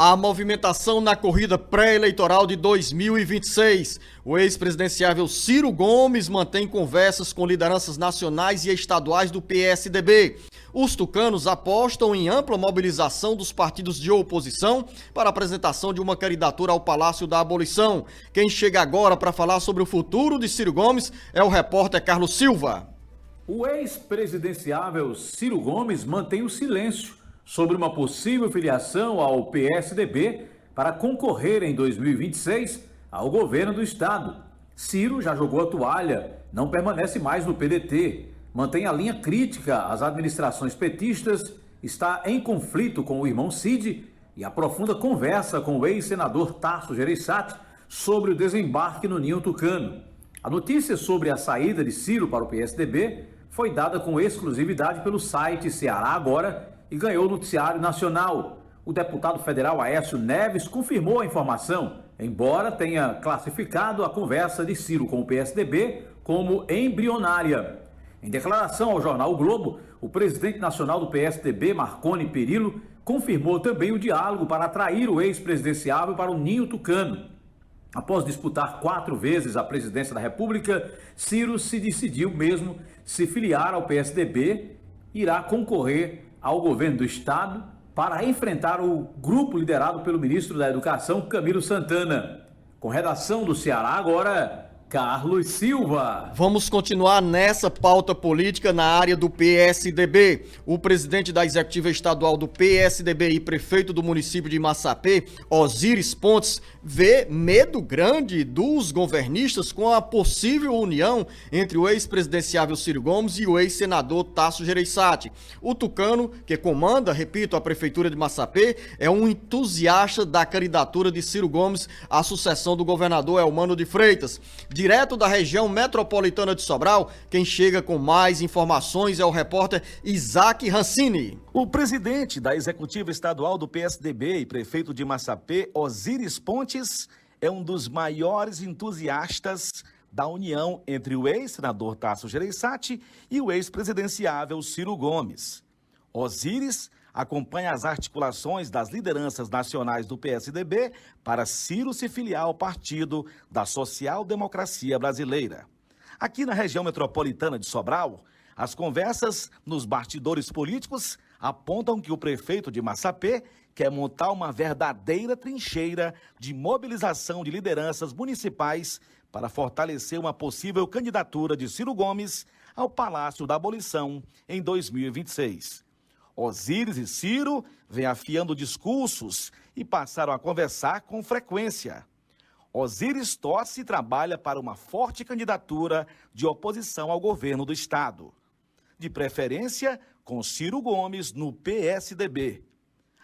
A movimentação na corrida pré-eleitoral de 2026. O ex-presidenciável Ciro Gomes mantém conversas com lideranças nacionais e estaduais do PSDB. Os tucanos apostam em ampla mobilização dos partidos de oposição para a apresentação de uma candidatura ao Palácio da Abolição. Quem chega agora para falar sobre o futuro de Ciro Gomes é o repórter Carlos Silva. O ex-presidenciável Ciro Gomes mantém o silêncio sobre uma possível filiação ao PSDB para concorrer em 2026 ao governo do estado. Ciro já jogou a toalha, não permanece mais no PDT, mantém a linha crítica às administrações petistas, está em conflito com o irmão Cid e aprofunda conversa com o ex-senador Tasso Gereissati sobre o desembarque no Ninho Tucano. A notícia sobre a saída de Ciro para o PSDB foi dada com exclusividade pelo site Ceará Agora e ganhou o noticiário nacional. O deputado federal Aécio Neves confirmou a informação, embora tenha classificado a conversa de Ciro com o PSDB como embrionária. Em declaração ao jornal o Globo, o presidente nacional do PSDB, Marconi Perillo, confirmou também o diálogo para atrair o ex-presidenciável para o Ninho Tucano. Após disputar 4 vezes a presidência da República, Ciro se decidiu mesmo se filiar ao PSDB e irá concorrer ao governo do estado para enfrentar o grupo liderado pelo ministro da Educação, Camilo Santana. Com redação do Ceará Agora, Carlos Silva. Vamos continuar nessa pauta política na área do PSDB. O presidente da executiva estadual do PSDB e prefeito do município de Massapê, Osíris Pontes, vê medo grande dos governistas com a possível união entre o ex-presidenciável Ciro Gomes e o ex-senador Tasso Gereissati. O tucano, que comanda, repito, a prefeitura de Massapê, é um entusiasta da candidatura de Ciro Gomes à sucessão do governador Elmano de Freitas. Direto da região metropolitana de Sobral, quem chega com mais informações é o repórter Isaac Rancini. O presidente da executiva estadual do PSDB e prefeito de Massapê, Osíris Pontes, é um dos maiores entusiastas da união entre o ex-senador Tasso Gereissati e o ex-presidenciável Ciro Gomes. Osíris acompanha as articulações das lideranças nacionais do PSDB para Ciro se filiar ao partido da social-democracia brasileira. Aqui na região metropolitana de Sobral, as conversas nos bastidores políticos apontam que o prefeito de Massapê quer montar uma verdadeira trincheira de mobilização de lideranças municipais para fortalecer uma possível candidatura de Ciro Gomes ao Palácio da Abolição em 2026. Osíris e Ciro vêm afiando discursos e passaram a conversar com frequência. Osíris torce e trabalha para uma forte candidatura de oposição ao governo do estado, de preferência com Ciro Gomes no PSDB.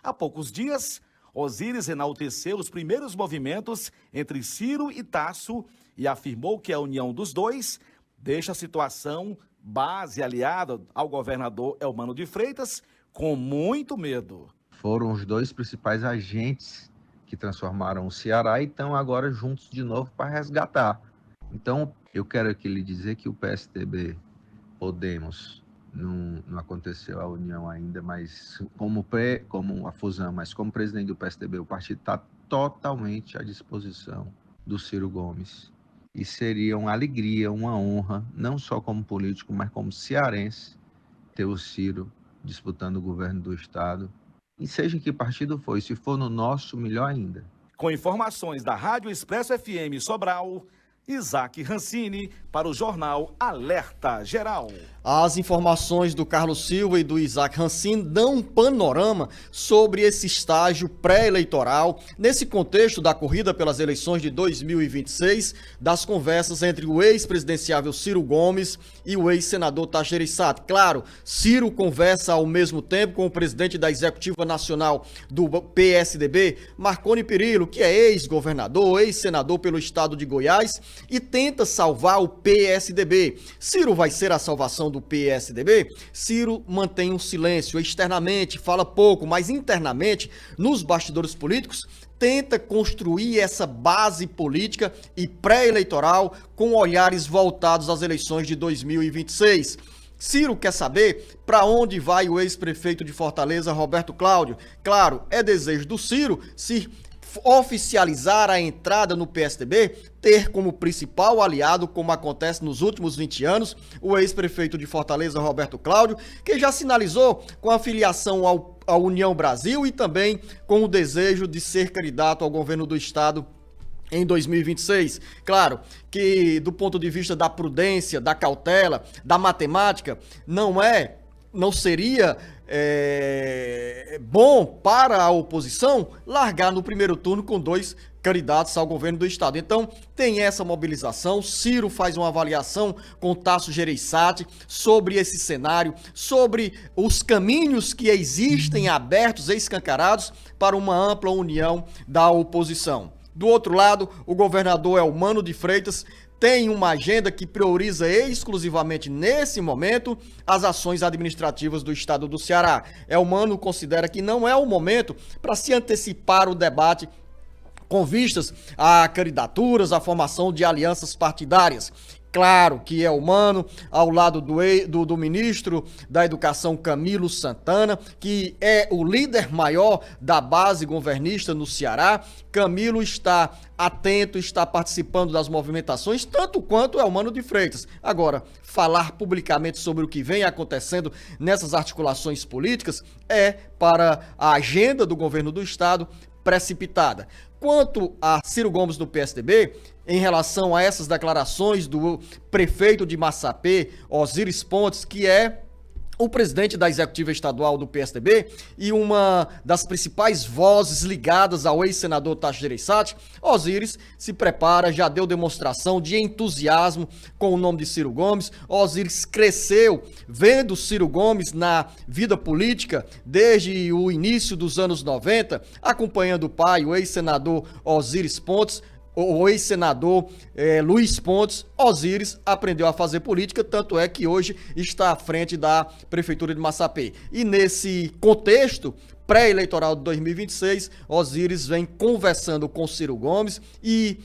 Há poucos dias, Osíris enalteceu os primeiros movimentos entre Ciro e Tasso e afirmou que a união dos dois deixa a situação base aliada ao governador Elmano de Freitas com muito medo. Foram os dois principais agentes que transformaram o Ceará e estão agora juntos de novo para resgatar. Então, eu quero aqui lhe dizer que o PSDB, Podemos, não aconteceu a união ainda, mas como a fusão, mas como presidente do PSDB, o partido está totalmente à disposição do Ciro Gomes. E seria uma alegria, uma honra, não só como político, mas como cearense, ter o Ciro disputando o governo do estado, e seja em que partido for, e se for no nosso, melhor ainda. Com informações da Rádio Expresso FM Sobral, Isaac Rancini para o jornal Alerta Geral. As informações do Carlos Silva e do Isaac Rancini dão um panorama sobre esse estágio pré-eleitoral, nesse contexto da corrida pelas eleições de 2026, das conversas entre o ex-presidenciável Ciro Gomes e o ex-senador Tasso Gereissati. Claro, Ciro conversa ao mesmo tempo com o presidente da executiva nacional do PSDB, Marconi Perillo, que é ex-governador, ex-senador pelo estado de Goiás, e tenta salvar o PSDB. Ciro vai ser a salvação do PSDB? Ciro mantém um silêncio, externamente fala pouco, mas internamente, nos bastidores políticos, tenta construir essa base política e pré-eleitoral com olhares voltados às eleições de 2026. Ciro quer saber para onde vai o ex-prefeito de Fortaleza, Roberto Cláudio. Claro, é desejo do Ciro se oficializar a entrada no PSDB, ter como principal aliado, como acontece nos últimos 20 anos, o ex-prefeito de Fortaleza, Roberto Cláudio, que já sinalizou com a filiação à União Brasil e também com o desejo de ser candidato ao governo do estado em 2026. Claro que do ponto de vista da prudência, da cautela, da matemática, não seria bom para a oposição largar no primeiro turno com 2 candidatos ao governo do estado. Então tem essa mobilização. Ciro faz uma avaliação com Tasso Gereissati sobre esse cenário, sobre os caminhos que existem abertos, escancarados para uma ampla união da oposição. Do outro lado, o governador Elmano de Freitas tem uma agenda que prioriza exclusivamente nesse momento as ações administrativas do estado do Ceará. Elmano considera que não é o momento para se antecipar o debate com vistas a candidaturas, a formação de alianças partidárias. Claro que Elmano, ao lado do ministro da Educação, Camilo Santana, que é o líder maior da base governista no Ceará. Camilo está atento, está participando das movimentações, tanto quanto Elmano de Freitas. Agora, falar publicamente sobre o que vem acontecendo nessas articulações políticas é, para a agenda do governo do estado, precipitada. Quanto a Ciro Gomes do PSDB, em relação a essas declarações do prefeito de Massapê, Osiris Pontes, que é o presidente da executiva estadual do PSDB e uma das principais vozes ligadas ao ex-senador Tasso Gereissati, Osiris se prepara, já deu demonstração de entusiasmo com o nome de Ciro Gomes. Osiris cresceu vendo Ciro Gomes na vida política desde o início dos anos 90, acompanhando o pai, o ex-senador Osiris Pontes. O ex-senador Luiz Pontes. Osiris aprendeu a fazer política, tanto é que hoje está à frente da Prefeitura de Massapê. E nesse contexto pré-eleitoral de 2026, Osiris vem conversando com Ciro Gomes e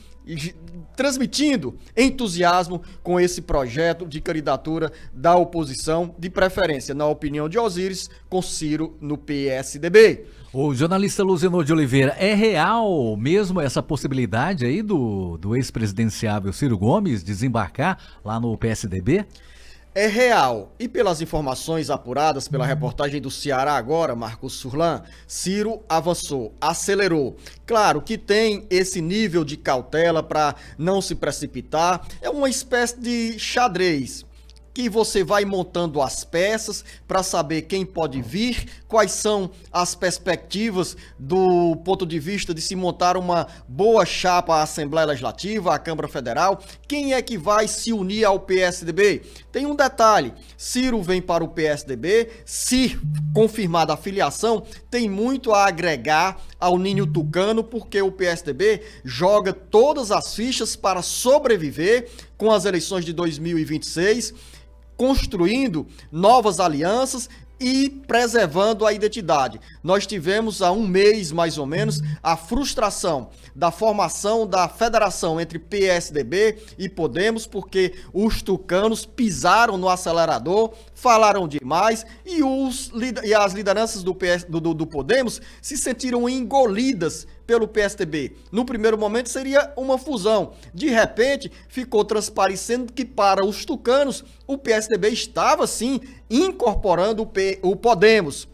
transmitindo entusiasmo com esse projeto de candidatura da oposição, de preferência, na opinião de Osiris, com Ciro no PSDB. O jornalista Luzenor de Oliveira, é real mesmo essa possibilidade aí do ex-presidenciável Ciro Gomes desembarcar lá no PSDB? É real. E pelas informações apuradas pela reportagem do Ceará Agora, Marcos Furlan, Ciro avançou, acelerou. Claro que tem esse nível de cautela para não se precipitar. É uma espécie de xadrez que você vai montando as peças para saber quem pode vir, quais são as perspectivas do ponto de vista de se montar uma boa chapa à Assembleia Legislativa, à Câmara Federal, quem é que vai se unir ao PSDB. Tem um detalhe, Ciro vem para o PSDB, se confirmada a filiação, tem muito a agregar ao ninho tucano, porque o PSDB joga todas as fichas para sobreviver com as eleições de 2026, construindo novas alianças e preservando a identidade. Nós tivemos há um mês, mais ou menos, a frustração da formação da federação entre PSDB e Podemos, porque os tucanos pisaram no acelerador, falaram demais e as lideranças do Podemos se sentiram engolidas pelo PSDB. No primeiro momento seria uma fusão. De repente, ficou transparecendo que para os tucanos o PSDB estava sim incorporando o Podemos.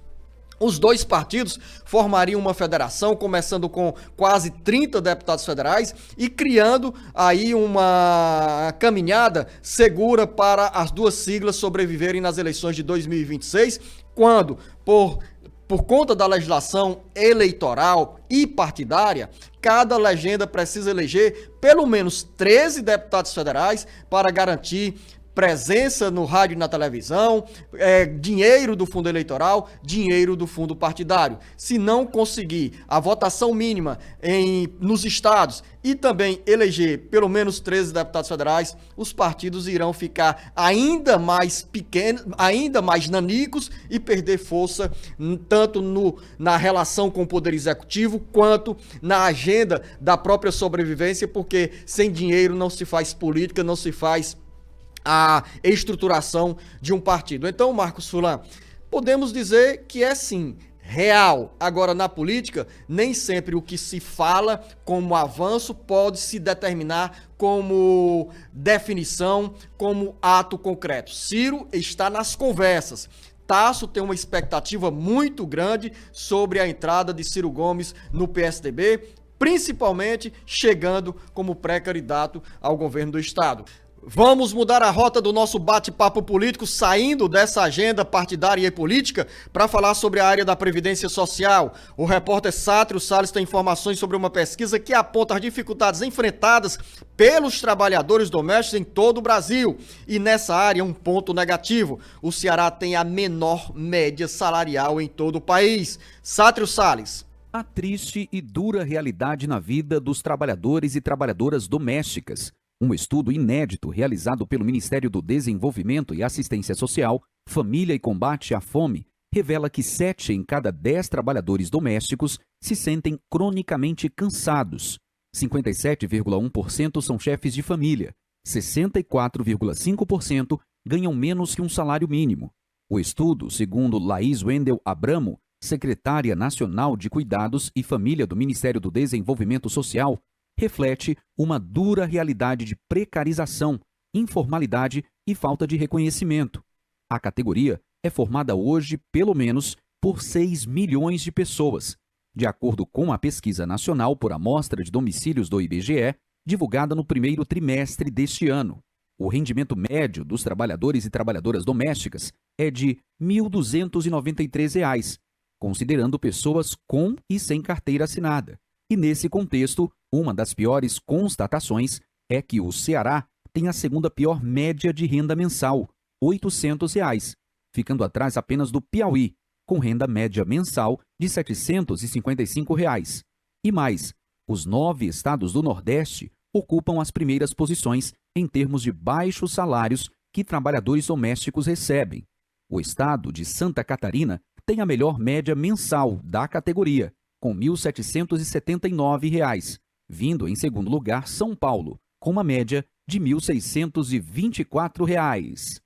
Os dois partidos formariam uma federação, começando com quase 30 deputados federais e criando aí uma caminhada segura para as duas siglas sobreviverem nas eleições de 2026, quando, por conta da legislação eleitoral e partidária, cada legenda precisa eleger pelo menos 13 deputados federais para garantir presença no rádio e na televisão, dinheiro do fundo eleitoral, dinheiro do fundo partidário. Se não conseguir a votação mínima nos estados e também eleger pelo menos 13 deputados federais, os partidos irão ficar ainda mais pequenos, ainda mais nanicos e perder força tanto na relação com o Poder Executivo quanto na agenda da própria sobrevivência, porque sem dinheiro não se faz política, não se faz a estruturação de um partido. Então, Marcos Fulan, podemos dizer que é sim real. Agora, na política, nem sempre o que se fala como avanço pode se determinar como definição, como ato concreto. Ciro está nas conversas. Tasso tem uma expectativa muito grande sobre a entrada de Ciro Gomes no PSDB, principalmente chegando como pré-candidato ao governo do estado. Vamos mudar a rota do nosso bate-papo político, saindo dessa agenda partidária e política, para falar sobre a área da Previdência Social. O repórter Sátrio Salles tem informações sobre uma pesquisa que aponta as dificuldades enfrentadas pelos trabalhadores domésticos em todo o Brasil. E nessa área, um ponto negativo: o Ceará tem a menor média salarial em todo o país. Sátrio Salles. A triste e dura realidade na vida dos trabalhadores e trabalhadoras domésticas. Um estudo inédito realizado pelo Ministério do Desenvolvimento e Assistência Social, Família e Combate à Fome, revela que 7 em cada 10 trabalhadores domésticos se sentem cronicamente cansados. 57,1% são chefes de família. 64,5% ganham menos que um salário mínimo. O estudo, segundo Laís Wendel Abramo, secretária nacional de Cuidados e Família do Ministério do Desenvolvimento Social, reflete uma dura realidade de precarização, informalidade e falta de reconhecimento. A categoria é formada hoje, pelo menos, por 6 milhões de pessoas, de acordo com a Pesquisa Nacional por Amostra de Domicílios do IBGE, divulgada no primeiro trimestre deste ano. O rendimento médio dos trabalhadores e trabalhadoras domésticas é de R$ 1.293, considerando pessoas com e sem carteira assinada. E nesse contexto, uma das piores constatações é que o Ceará tem a segunda pior média de renda mensal, R$ 800, ficando atrás apenas do Piauí, com renda média mensal de R$ 755. E mais, os 9 estados do Nordeste ocupam as primeiras posições em termos de baixos salários que trabalhadores domésticos recebem. O estado de Santa Catarina tem a melhor média mensal da categoria, com R$ 1.779, vindo em segundo lugar São Paulo, com uma média de R$ 1.624.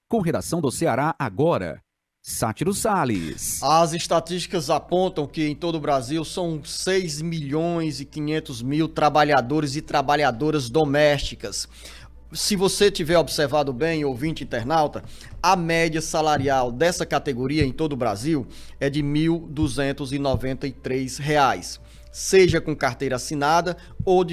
Com redação do Ceará Agora, Sátiro Salles. As estatísticas apontam que em todo o Brasil são 6 milhões e 500 mil trabalhadores e trabalhadoras domésticas. Se você tiver observado bem, ouvinte internauta, a média salarial dessa categoria em todo o Brasil é de R$ 1.293, seja com carteira assinada ou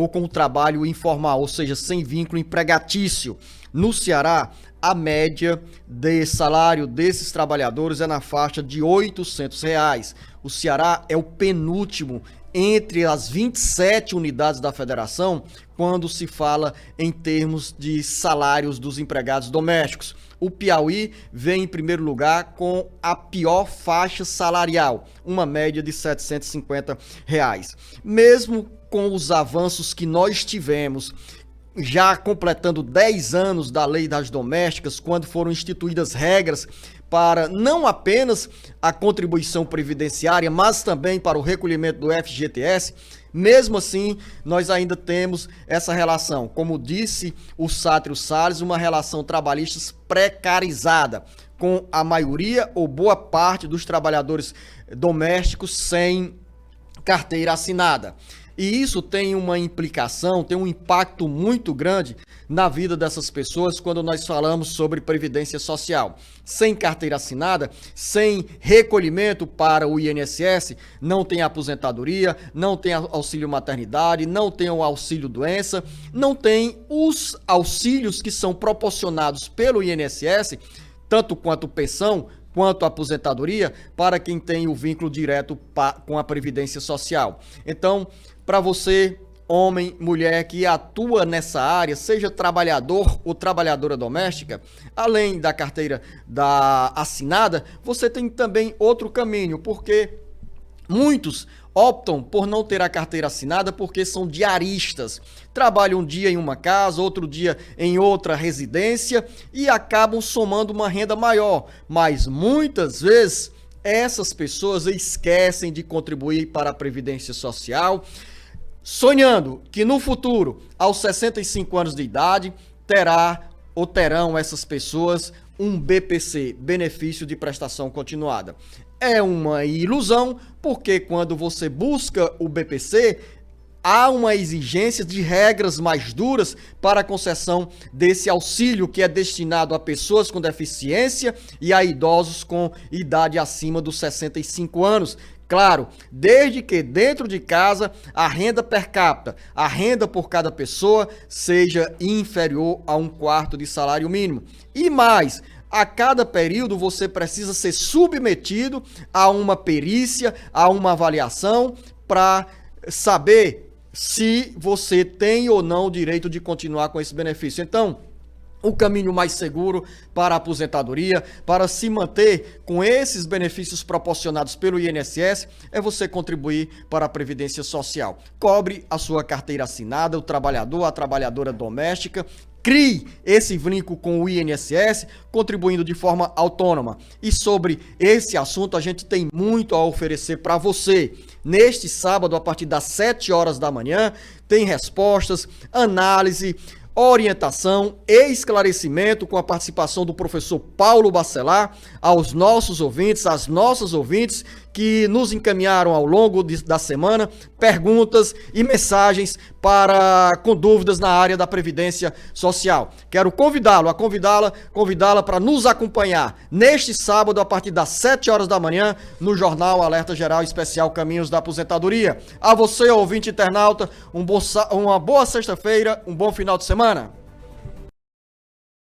com trabalho informal, ou seja, sem vínculo empregatício. No Ceará, a média de salário desses trabalhadores é na faixa de R$ 800. O Ceará é o penúltimo entre as 27 unidades da federação quando se fala em termos de salários dos empregados domésticos. O Piauí vem em primeiro lugar com a pior faixa salarial, uma média de R$ 750. Mesmo com os avanços que nós tivemos, já completando 10 anos da Lei das Domésticas, quando foram instituídas regras para não apenas a contribuição previdenciária, mas também para o recolhimento do FGTS, mesmo assim, nós ainda temos essa relação, como disse o Sátrio Salles, uma relação trabalhista precarizada, com a maioria ou boa parte dos trabalhadores domésticos sem carteira assinada. E isso tem uma implicação, tem um impacto muito grande na vida dessas pessoas quando nós falamos sobre previdência social. Sem carteira assinada, sem recolhimento para o INSS, não tem aposentadoria, não tem auxílio maternidade, não tem o auxílio doença, não tem os auxílios que são proporcionados pelo INSS, tanto quanto pensão, quanto a aposentadoria, para quem tem o vínculo direto com a Previdência Social. Então, para você, homem, mulher que atua nessa área, seja trabalhador ou trabalhadora doméstica, além da carteira assinada, você tem também outro caminho, porque muitos optam por não ter a carteira assinada porque são diaristas. Trabalham um dia em uma casa, outro dia em outra residência e acabam somando uma renda maior. Mas muitas vezes essas pessoas esquecem de contribuir para a Previdência Social, sonhando que no futuro, aos 65 anos de idade, terão essas pessoas um BPC, benefício de prestação continuada. É uma ilusão, porque quando você busca o BPC, há uma exigência de regras mais duras para a concessão desse auxílio que é destinado a pessoas com deficiência e a idosos com idade acima dos 65 anos. Claro, desde que dentro de casa a renda per capita, a renda por cada pessoa, seja inferior a 1/4 de salário mínimo. E mais, a cada período você precisa ser submetido a uma perícia, a uma avaliação para saber se você tem ou não o direito de continuar com esse benefício. Então, o caminho mais seguro para a aposentadoria, para se manter com esses benefícios proporcionados pelo INSS, é você contribuir para a Previdência Social. Cobre a sua carteira assinada, o trabalhador, a trabalhadora doméstica, crie esse vínculo com o INSS, contribuindo de forma autônoma. E sobre esse assunto, a gente tem muito a oferecer para você. Neste sábado, a partir das 7 horas da manhã, tem respostas, análise, orientação e esclarecimento com a participação do professor Paulo Bacelar aos nossos ouvintes, às nossas ouvintes que nos encaminharam ao longo da semana perguntas e mensagens com dúvidas na área da Previdência Social. Quero convidá-la para nos acompanhar neste sábado a partir das 7 horas da manhã no Jornal Alerta Geral Especial Caminhos da Aposentadoria. A você, ouvinte internauta, uma boa sexta-feira, um bom final de semana.